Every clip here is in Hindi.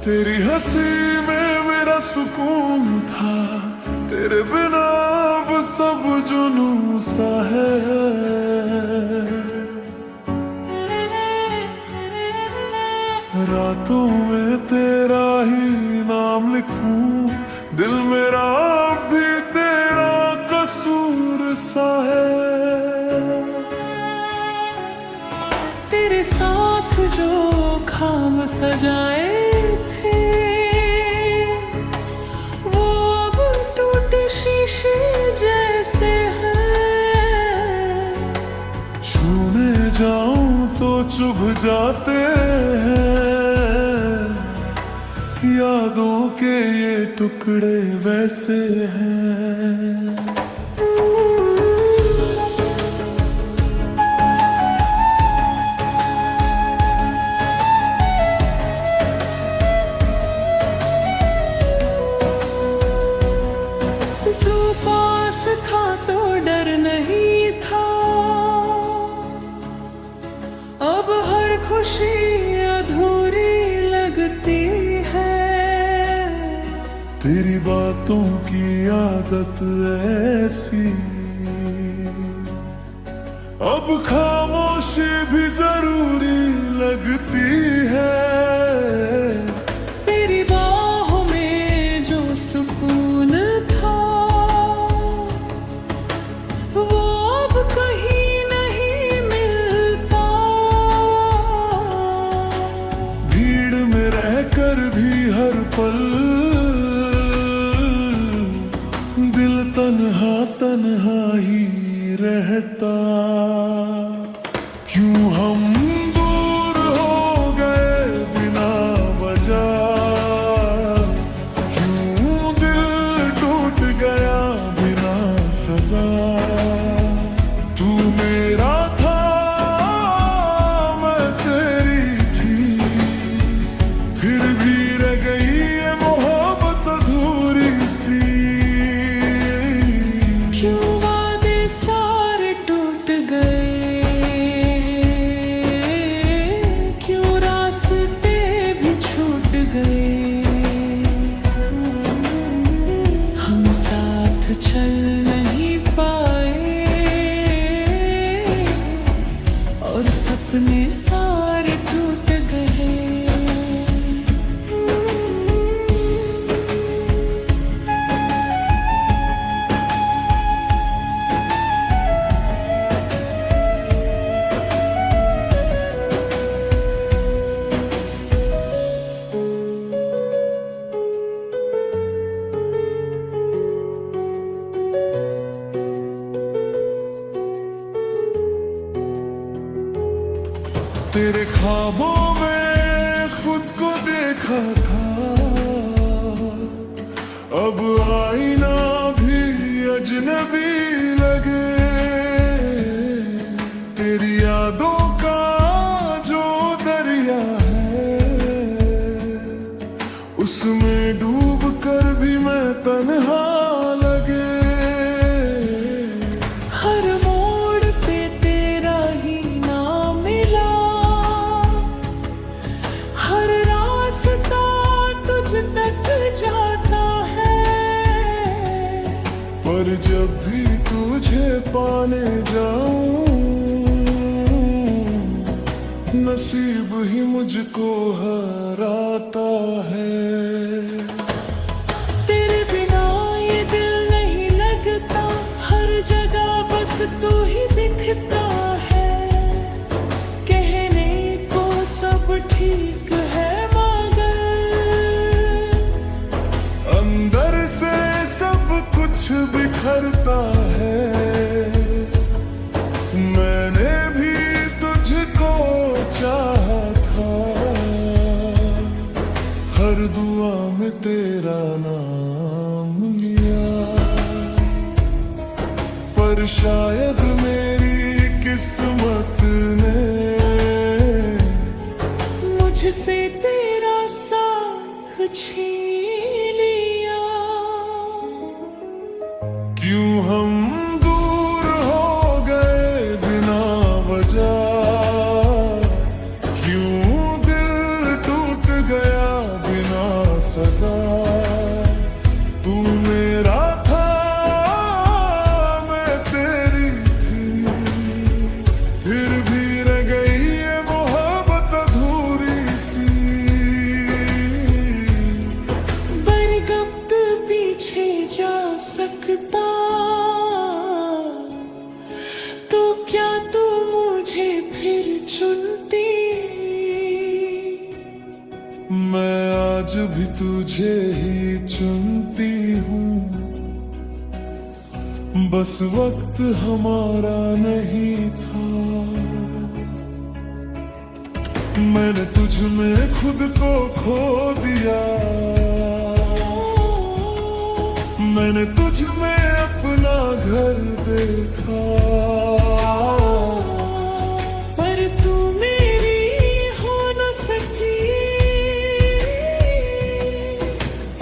तेरी हंसी में मेरा सुकून था, तेरे बिना अब सब जुनून सा है। रातों में तेरा ही नाम लिखूं, दिल मेरा अब भी तेरा कसूर सा है। तेरे साथ जो खाब सजाए थे वो अब टूटे शीशे जैसे हैं। छूने जाऊं तो चुभ जाते हैं, यादों के ये टुकड़े वैसे हैं। था तो डर नहीं था, अब हर खुशी अधूरी लगती है। तेरी बातों की आदत ऐसी, अब खामोशी भी जरूरी लगती है। तेरी बाहों में जो सुकून था वो अब कहीं नहीं मिलता। भीड़ में रहकर भी हर पल दिल तन्हा तन्हा ही रहता। क्यों हम दूर हो गए बिना वजह, क्यों दिल टूट गया बिना सजा। तू मेरा था मैं तेरी थी, फिर भी रह गई ये मोहब्बत अधूरी सी। क्यों वादे सारे टूट गए, क्यों रास्ते भी छूट गए। हम साथ चल नहीं पाए और सपने सारे टूट गए। तेरे ख्वाबों में खुद को देखा था, अब आईना भी अजनबी लगे। तेरी यादों का जो दरिया है उसमें डूब कर भी मैं तन्हा लगे। हर मोड़ पे तेरा ही नाम मिला, हर रास्ता तुझ तक जाता है। पर जब भी तुझे पाने जाऊं नसीब ही मुझको हराता है। तेरे बिना ये दिल नहीं लगता, हर जगह बस तू ही दिखता है। कहने को सब ठीक है मगर अंदर से सब कुछ बिखरता है। मैंने भी तुझको चाहा था, हर दुआ में तेरा नाम लिया। पर शायद मेरी किस्मत ने मुझसे तेरा साथ छीन लिया। क्यों हम दूर हो गए बिना वजह, क्यों दिल टूट गया बिना सकता, तो क्या तू मुझे फिर चुनती? मैं आज भी तुझे ही चुनती हूँ, बस वक्त हमारा नहीं था। मैंने तुझ में खुद को खो दिया, मैंने तुझ में अपना घर देखा। पर तू मेरी हो न सकी,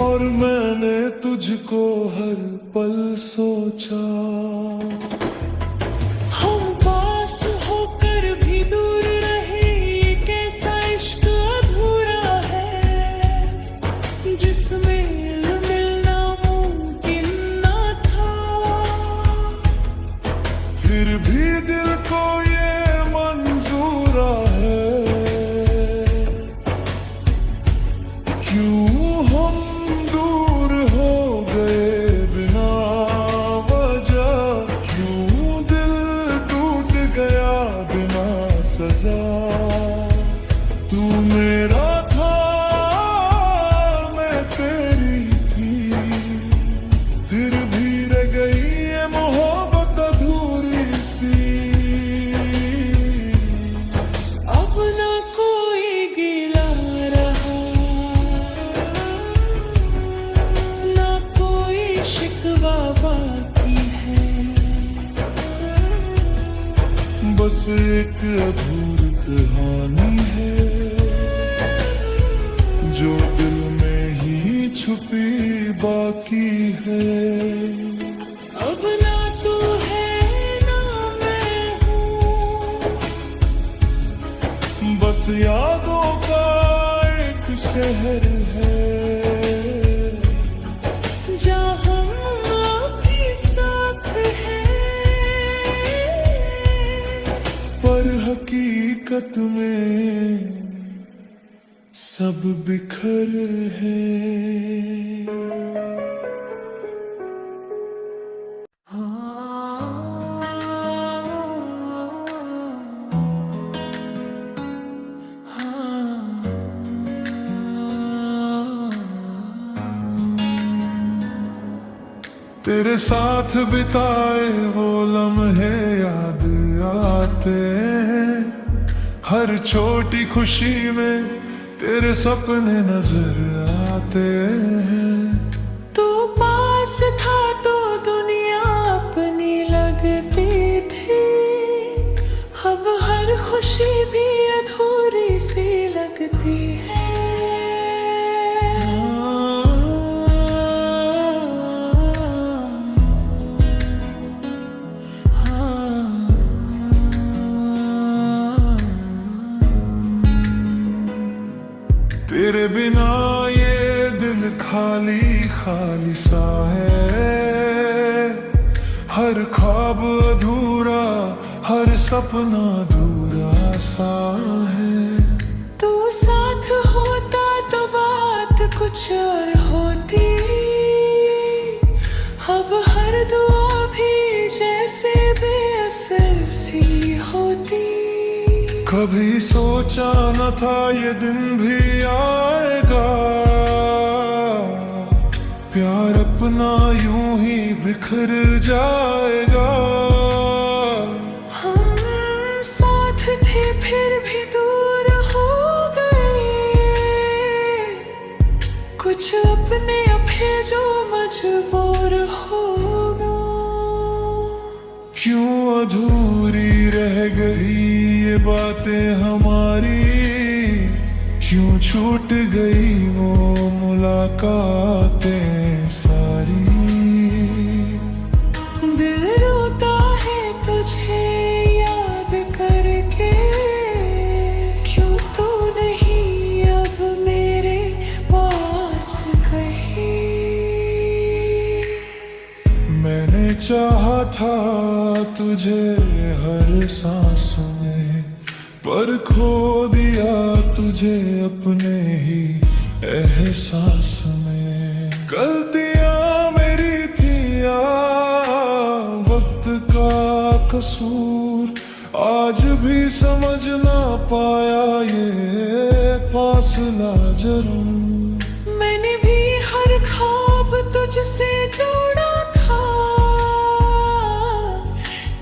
और मैंने तुझको हर पल सोचा। हम पास होकर भी दूर रहे, ये कैसा इश्क अधूरा है, जिसमें मिलना मुमकिन न था। फिर भी दिल को ये मंजूर है, क्यों हम दूर हो गए बिना वजह, क्यों दिल टूट गया बिना सजा। तू मेरा था, मैं तेरी थी, फिर भी रह गई ये मोहब्बत अधूरी सी। अब न कोई गिला रहा, न कोई शिकवा बाकी है, बस एक अधूरी कहानी है, जो दिल में ही छुपी बाकी है। अब ना तू है ना मैं हूँ, बस यादों का एक शहर है, जहाँ हम अभी साथ हैं, पर हकीकत में सब बिखर है। तेरे साथ बिताए वो लम्हे याद आते हैं, हर छोटी खुशी में तेरे सपने नजर आते हैं। तू पास था तो दुनिया अपनी लगती थी, अब हर खुशी भी अधूरी सी लगती है। तेरे बिना ये दिल खाली खाली सा है, हर ख्वाब अधूरा, हर सपना अधूरा सा है। तू साथ होता तो बात कुछ और होती, अब हर दुआ भी जैसे बेअसर सी होती। कभी सोचा न था ये दिन भी आएगा, प्यार अपना यूं ही बिखर जाएगा। हम साथ थे फिर भी दूर हो गए, कुछ अपने अपने जो मजबूर हो गए। क्यों अधूरी रह गई ये बातें हमारी, क्यों छूट गई वो मुलाकातें सारी। दिल रोता है तुझे याद करके, क्यों तू नहीं अब मेरे पास कहीं। मैंने चाहा था तुझे हर सांस में, पर खो दिया तुझे अपने ही एहसास में। गलतियां मेरी थी कसूर, आज भी समझ ना पाया ये फासला जरूर। मैंने भी हर ख्वाब तुझसे जोड़ा था,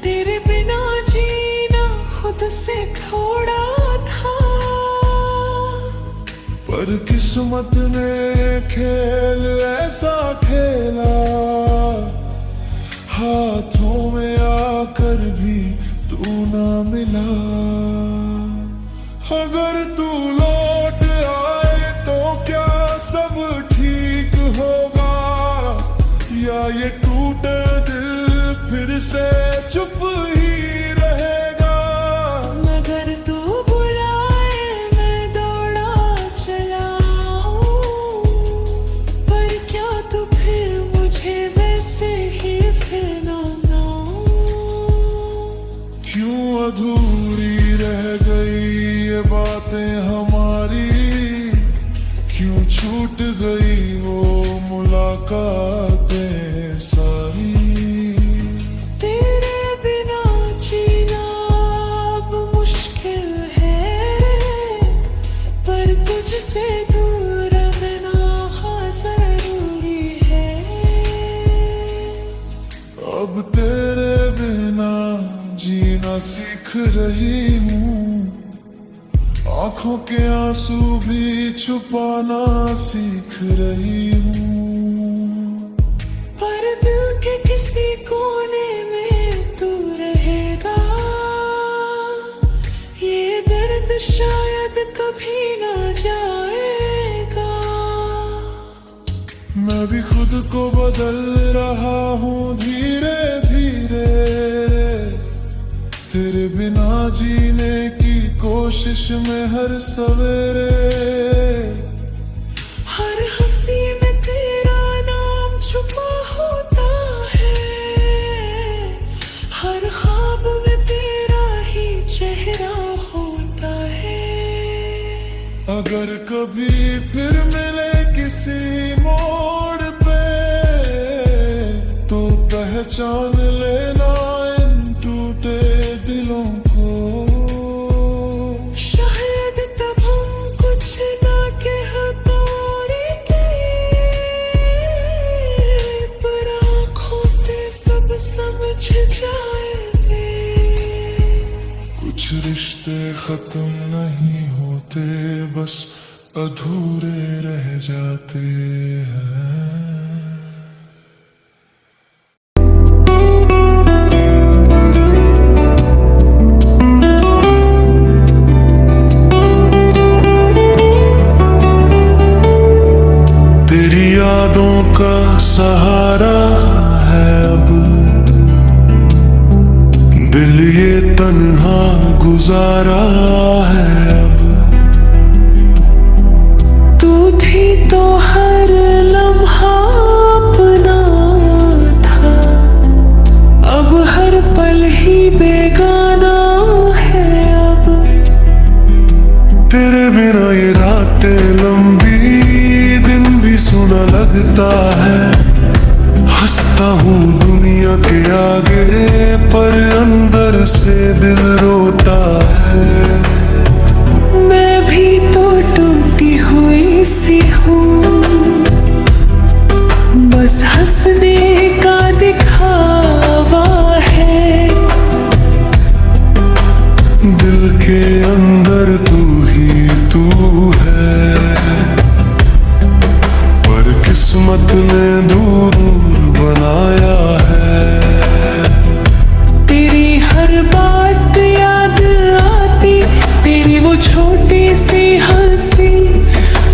तेरे बिना जीना खुद से थोड़ा था। पर किस्मत ने खेल ऐसा खेला, हाथों में आकर भी तू ना मिला। अगर तू लौट आए तो क्या सब ठीक होगा, या ये टूटे दिल फिर से चुप ही रहेगा। मगर तू बुलाए मैं दौड़ा चला आऊं, पर क्या तू फिर मुझे वैसे ही फिर ना क्यों अधूरी रह गई ये बातें हमारी, क्यों छूट गई वो मुलाकातें सारी। तेरे बिना जीना अब मुश्किल है, पर तुझसे दूर रहना हाँ जरूरी है। अब तेरे बिना जीना सीख रही हूँ, आंखों के आंसू भी छुपाना सीख रही हूँ। पर दिल के किसी कोने में तू रहेगा, ये दर्द शायद कभी ना जाएगा। मैं भी खुद को बदल रहा हूँ धीरे धीरे, तेरे बिना जीने की कोशिश में हर सवेरे। हर हंसी में तेरा नाम छुपा होता है, हर ख्वाब में तेरा ही चेहरा होता है। अगर कभी फिर मिले किसी मोड़ पे, तो पहचान लेना इन टूटे दिलों को। शायद तब हम कुछ ना कह पाएंगे, पर आँखों से सब समझ जाएंगे। कुछ रिश्ते खत्म नहीं होते, बस अधूरे रह जाते हैं। तेरी यादों का सहारा है अब, दिल ये तन्हा गुजारा है अब। तू थी तो हर लम्हा अपना था, अब हर पल ही बेगाना है अब। तेरे बिना ये रातें लंबी, दिन भी सुना लगता है। हंसता हूँ दुनिया के आगे, पर अंदर से दिल रोता है। मैं भी तो टूटी हुई सी हूँ, बस हंसने का दिखावा है। दिल के अंदर तू ही तू है, पर किस्मत ने दूर बनाया है। तेरी हर बात याद आती, तेरी वो छोटी सी हंसी,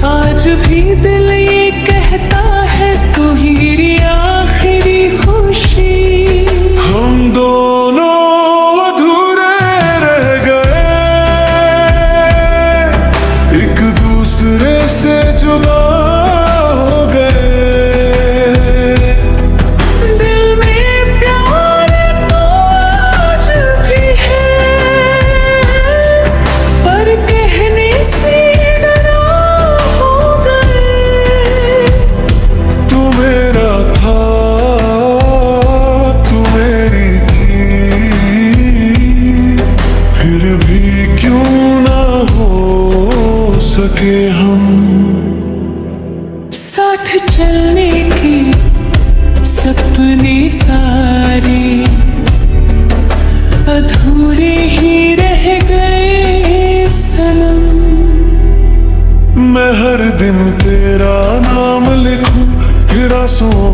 आज भी दिल ये कहता है तू ही आखिरी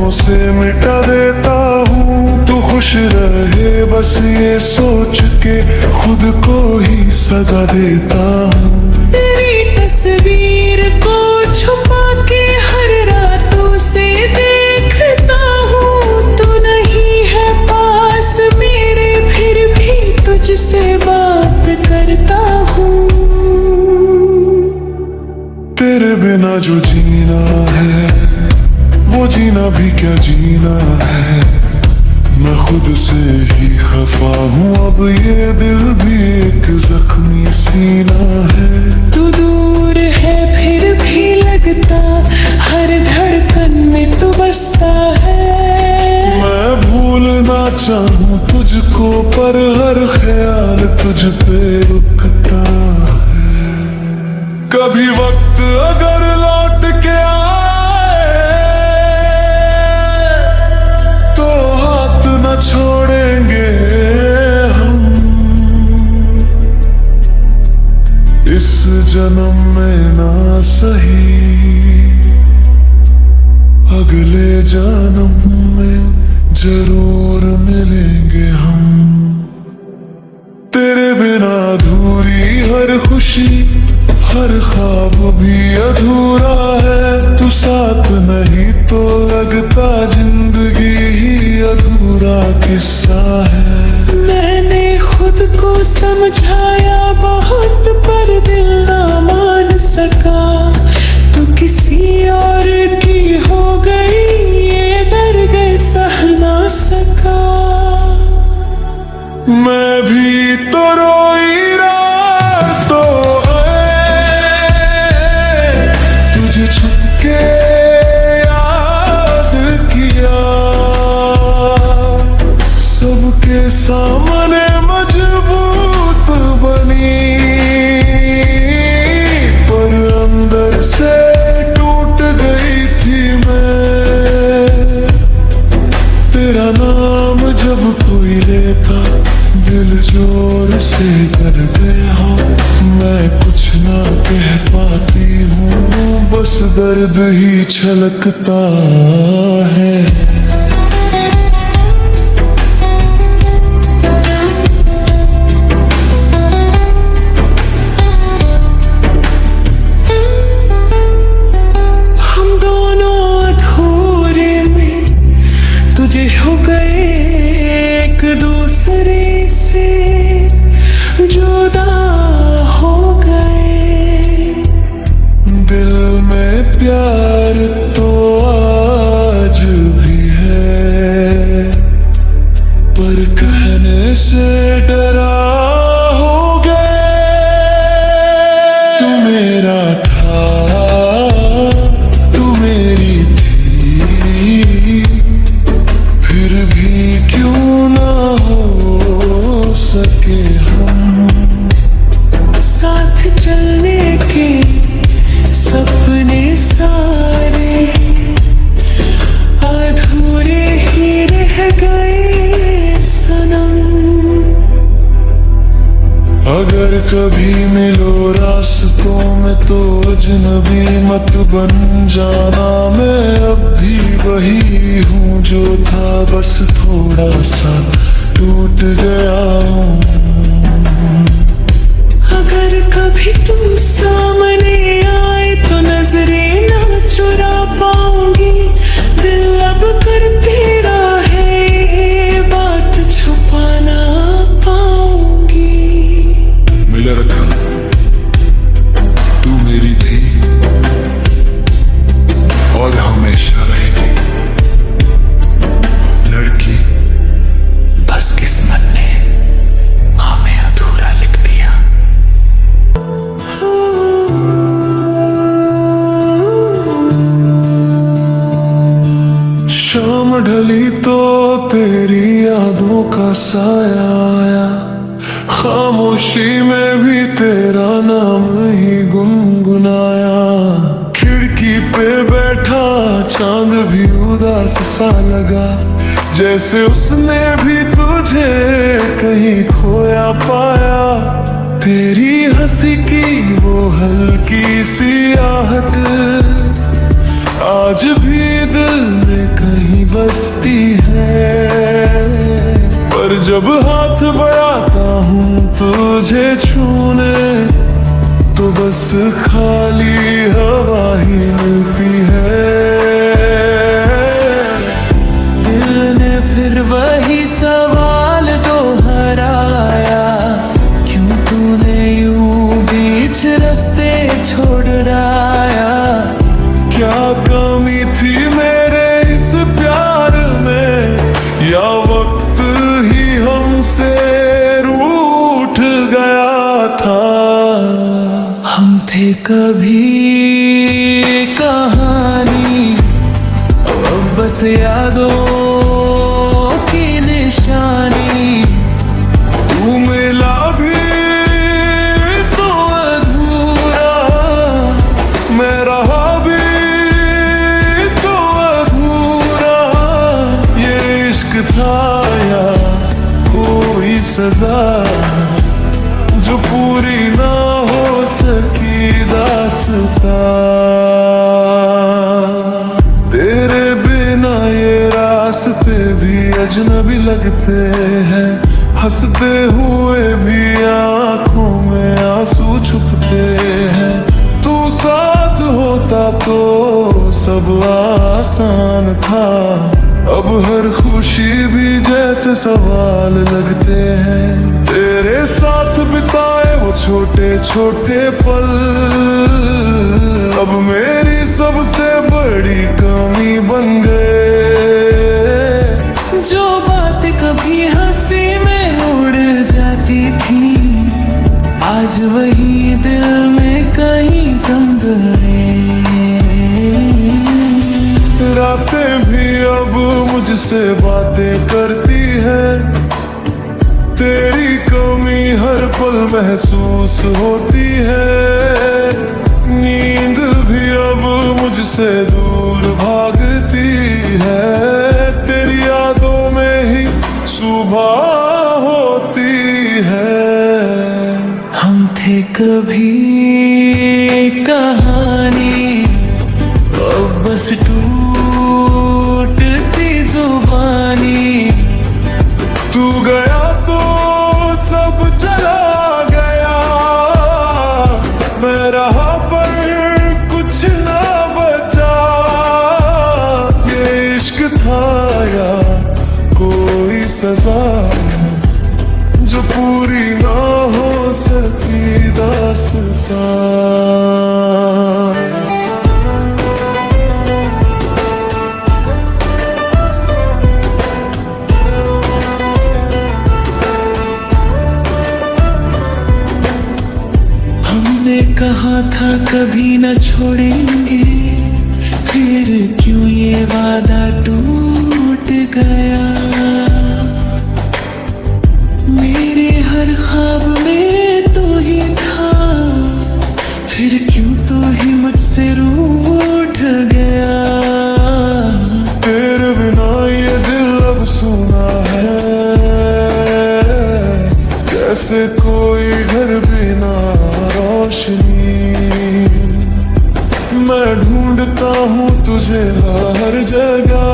दिलों से मिटा देता हूँ। तू खुश रहे बस ये सोच के खुद को ही सजा देता हूँ। तेरी तस्वीर को छुपा के हर रातों से देखता हूँ। तू नहीं है पास मेरे फिर भी तुझसे बात करता हूँ। तेरे बिना जो जीना है वो जीना भी क्या जीना है। मैं खुद से ही खफा हूँ, अब ये दिल भी एक जख्मी सीना है। तू दूर है फिर भी लगता, हर धड़कन में तू बसता है। मैं भूलना चाहूँ तुझको पर हर ख्याल तुझ पे रुकता है। कभी वक्त अगर लौट के आए तो हाथ न छोड़ेंगे हम। इस जन्म में ना सही अगले जन्म में जरूर मिलेंगे हम। तेरे बिना अधूरी हर खुशी हर ख्वाब भी अधूरा है। तू साथ नहीं तो लगता जिंदगी ही अधूरा किस्सा है। मैंने खुद को समझाया बहुत पर दिल ना मान सका। तू किसी और की हो गई ये दर्द सह ना सका। मैं भी तो रोई रातों तुझे छुप के याद किया। सबके सामने मजबूत बनी पर अंदर से टूट गई थी मैं। तेरा नाम जब कोई लेता दिल जोर से कर गया। मैं कुछ ना कह पाती हूँ बस दर्द ही छलकता है। हम दोनों अधूरे में तुझे हो गए एक दूसरे से जुदा हो गए। दिल में प्यार तो आज भी है पर कहने से डरा हो गए। तू मेरा था तू मेरी थी फिर भी क्यों ना हो सके हम। साथ चलने के सपने सारे अधूरे ही रह गए सनम। अगर कभी मिलो रास्तों में तो अजनबी मत बन जाना। मैं अब भी वही हूँ जो था बस थोड़ा सा टूट गया हूँ। अगर कभी तू सामने आए तो नजरें ना चुरा पाऊंगी। दिल अब कर तेरा है ये बात छुपा ना पाऊंगी। मिल रखा तू मेरी थी और हमेशा रहेगी। लड़की बस किस्मत ने हमें अधूरा लिख दिया। शाम ढली तो तेरी यादों का साया आया। खामोशी में भी तेरा नाम ही गुनगुनाया। खिड़की पे बैठा चांद भी उदास सा लगा जैसे उसने भी तुझे कहीं खोया पाया। तेरी हंसी की वो हल्की सी आहट आज भी दिल में कहीं बसती है। पर जब हाथ बढ़ाता हूँ तुझे छूने, तो बस खाली हवा ही मिलती है। दिल ने फिर वही सवाल दोहराया, क्यों तूने यूं बीच रास्ते छोड़ आया। क्या कमी थी मेरे इस प्यार में, या वक्त ही हमसे रूठ गया था। हम थे कभी कहानी, अब बस यादों की निशानी। तू मिला भी तो अधूरा, मैं रहा भी तो अधूरा। ये इश्क था या कोई सजा, जो पूरी ना हो सकी दास्तां। तेरे बिना ये रास्ते भी अजनबी लगते हैं, हंसते हुए भी आंखों में आंसू छुपते हैं। तू साथ होता तो सब आसान था, अब हर खुशी भी जैसे सवाल लगते हैं। तेरे साथ बिताए वो छोटे छोटे पल, अब मेरी सबसे बड़ी कमी बन गए। जो बात कभी हंसी में उड़ जाती थी, आज वही दिल में कहीं जम गए। रातें भी अब मुझसे बातें करती है, तेरी कमी हर पल महसूस होती है। नींद भी अब मुझसे दूर भागती है, तेरी यादों में ही सुबह होती है। हम थे कभी कहानी, अब बस टूटती जुबानी। तू गया तो सब चला गया, मैं रहा पर कुछ ना बचा। ये इश्क था या कोई सजा, जो पूरी ना हो सकी दास्तां। हमने कहा था कभी न छोड़ेंगे, फिर क्यों ये वादा टूट गया। मेरे हर ख्वाब में तू ही था, फिर क्यों तू ही मुझसे रूठ गया। तेरे बिना ये दिल अब सुना है, जैसे कोई घर बिना रोशनी। मैं ढूंढता हूँ तुझे हर जगह,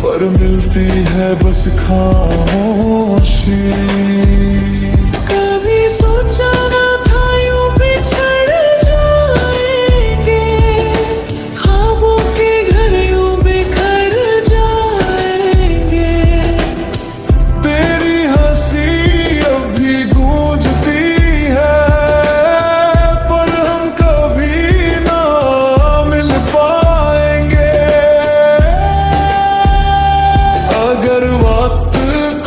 पर मिलती है बस खामोशी। कभी सोचा ना था यूं बिछड़ जाएंगे, ख्वाबों के घर यूं बिखर जाएंगे। तेरी हंसी अब भी गूंजती है, पर हम कभी ना मिल पाएंगे। अगर वक्त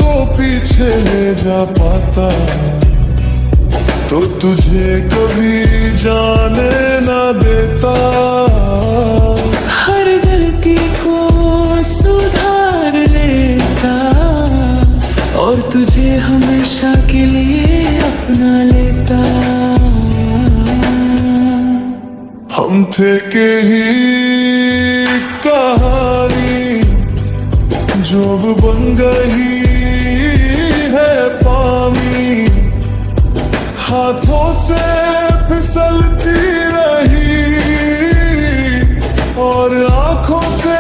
को पीछे ले जा पाता, तो तुझे कभी जाने ना देता। हर गलती को सुधार लेता, और तुझे हमेशा के लिए अपना लेता। हम थे के ही कहानी, जो अब बन गई है पानी। हाथों से फिसलती रही और आंखों से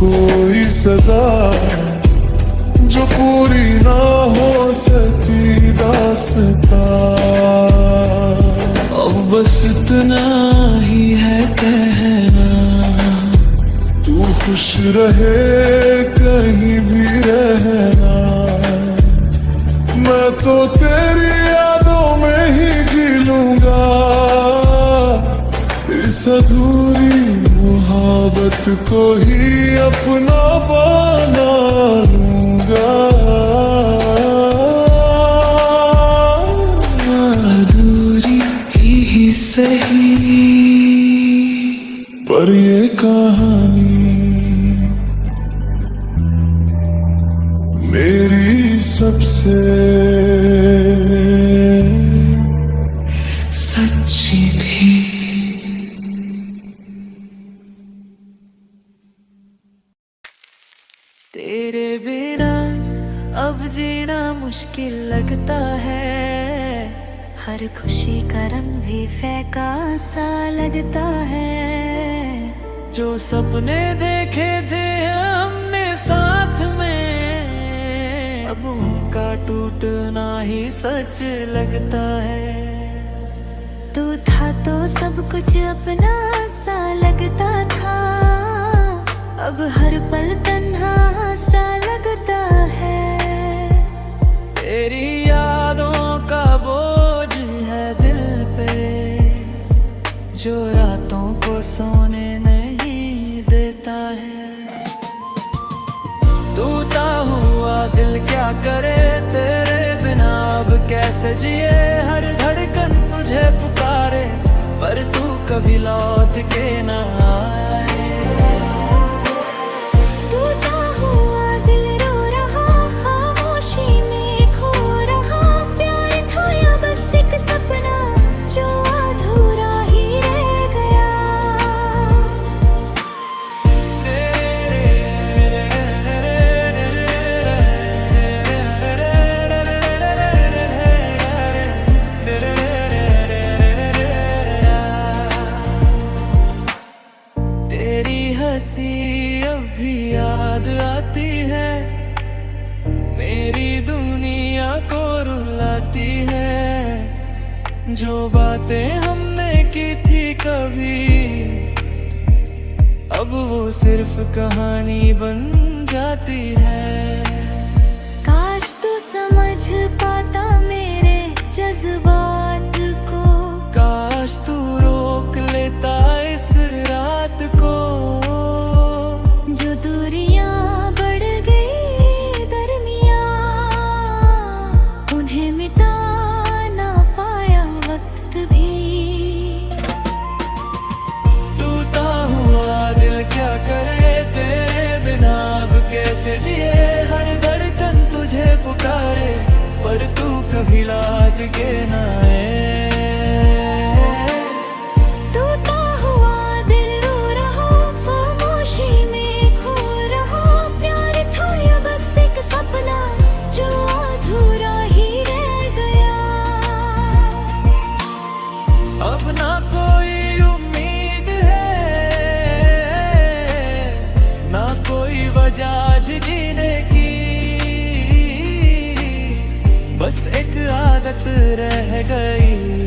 कोई सजा जो पूरी ना हो सकी दास्तां। अब बस इतना ही है कहना, तू खुश रहे कहीं भी रहना। मैं तो तेरी यादों में ही जी लूंगा, इस अधूरी मोहब्बत को ही अपना बना लूंगा। अधूरी ही सही, पर ये कहानी मेरी सबसे सच्ची थी। तेरे बिना अब जीना मुश्किल लगता है, हर खुशी का रंग भी फीका सा लगता है। जो सपने देखे थे हमने साथ में, अब उनका टूटना ही सच लगता है। तू था तो सब कुछ अपना सा लगता था, अब हर पल तन्हा सा लगता है। तेरी यादों का बोझ है दिल पे, जो रातों को सोने नहीं देता है। टूटा हुआ दिल क्या करे तेरे बिना, अब कैसे जिए। हर धड़कन तुझे पुकारे, पर तू कभी लौट के ना आए। टूटा हुआ दिल रो रहा, खामोशी में खो रहा। प्यार था या बस एक सपना, जो अधूरा ही रह गया। तेरी हंसी अभी याद आती है, मेरी दुनिया को रुलाती है। जो बातें हमने की थी कभी, अब वो सिर्फ कहानी बन जाती है। काश तू समझ पाता मेरे जज्बात को, काश तू रोक लेता इस रात को। जो दूरियां बढ़ गई दरमियां, उन्हें मिटा ना पाया वक्त भी। टूटा हुआ दिल क्या करे तेरे बिना, अब कैसे जिए। हर धड़कन तुझे पुकारे, पर तू कभी लौट के ना आए। टूटा हुआ दिल रो रहा, खामोशी में खो रहा। प्यार था या बस एक सपना, जो अधूरा ही रह गया। अब ना कोई उम्मीद है, ना कोई वजह जीने की। बस एक आदत रह गई,